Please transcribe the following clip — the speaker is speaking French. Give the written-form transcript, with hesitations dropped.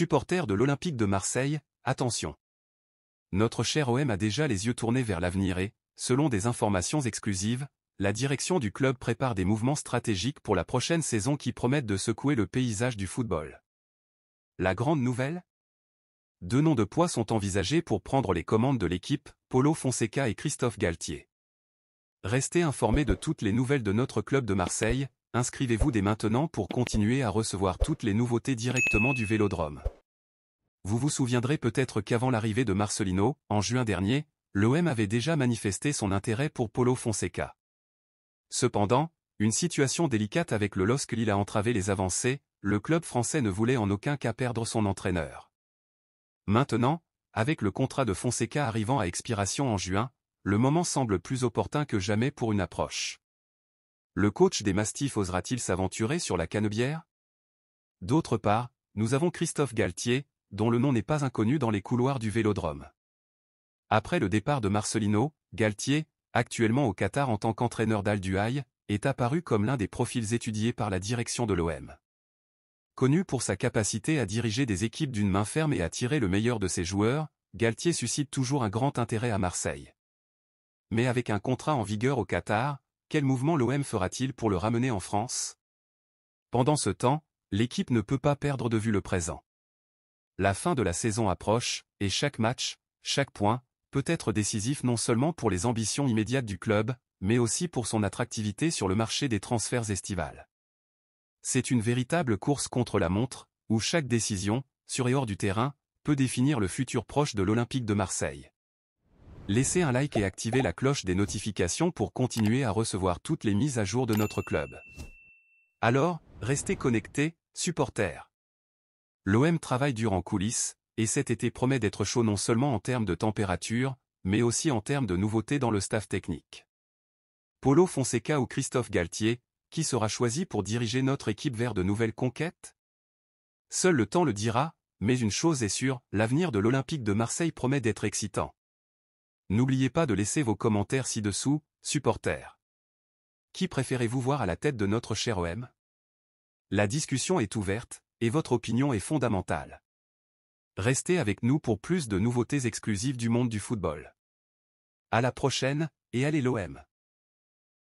Supporters de l'Olympique de Marseille, attention. Notre cher OM a déjà les yeux tournés vers l'avenir et, selon des informations exclusives, la direction du club prépare des mouvements stratégiques pour la prochaine saison qui promettent de secouer le paysage du football. La grande nouvelle ? 2 noms de poids sont envisagés pour prendre les commandes de l'équipe, Paulo Fonseca et Christophe Galtier. Restez informés de toutes les nouvelles de notre club de Marseille, inscrivez-vous dès maintenant pour continuer à recevoir toutes les nouveautés directement du Vélodrome. Vous vous souviendrez peut-être qu'avant l'arrivée de Marcelino, en juin dernier, l'OM avait déjà manifesté son intérêt pour Paulo Fonseca. Cependant, une situation délicate avec le LOSC Lille a entravé les avancées, le club français ne voulait en aucun cas perdre son entraîneur. Maintenant, avec le contrat de Fonseca arrivant à expiration en juin, le moment semble plus opportun que jamais pour une approche. Le coach des Mastifs osera-t-il s'aventurer sur la canebière ? D'autre part, nous avons Christophe Galtier, dont le nom n'est pas inconnu dans les couloirs du Vélodrome. Après le départ de Marcelino, Galtier, actuellement au Qatar en tant qu'entraîneur d'Al Duhail, est apparu comme l'un des profils étudiés par la direction de l'OM. Connu pour sa capacité à diriger des équipes d'une main ferme et à tirer le meilleur de ses joueurs, Galtier suscite toujours un grand intérêt à Marseille. Mais avec un contrat en vigueur au Qatar, quel mouvement l'OM fera-t-il pour le ramener en France ? Pendant ce temps, l'équipe ne peut pas perdre de vue le présent. La fin de la saison approche, et chaque match, chaque point, peut être décisif non seulement pour les ambitions immédiates du club, mais aussi pour son attractivité sur le marché des transferts estivales. C'est une véritable course contre la montre, où chaque décision, sur et hors du terrain, peut définir le futur proche de l'Olympique de Marseille. Laissez un like et activez la cloche des notifications pour continuer à recevoir toutes les mises à jour de notre club. Alors, restez connectés, supporters. L'OM travaille dur en coulisses, et cet été promet d'être chaud non seulement en termes de température, mais aussi en termes de nouveautés dans le staff technique. Paulo Fonseca ou Christophe Galtier, qui sera choisi pour diriger notre équipe vers de nouvelles conquêtes ? Seul le temps le dira, mais une chose est sûre, l'avenir de l'Olympique de Marseille promet d'être excitant. N'oubliez pas de laisser vos commentaires ci-dessous, supporters. Qui préférez-vous voir à la tête de notre cher OM ? La discussion est ouverte, et votre opinion est fondamentale. Restez avec nous pour plus de nouveautés exclusives du monde du football. À la prochaine, et allez l'OM!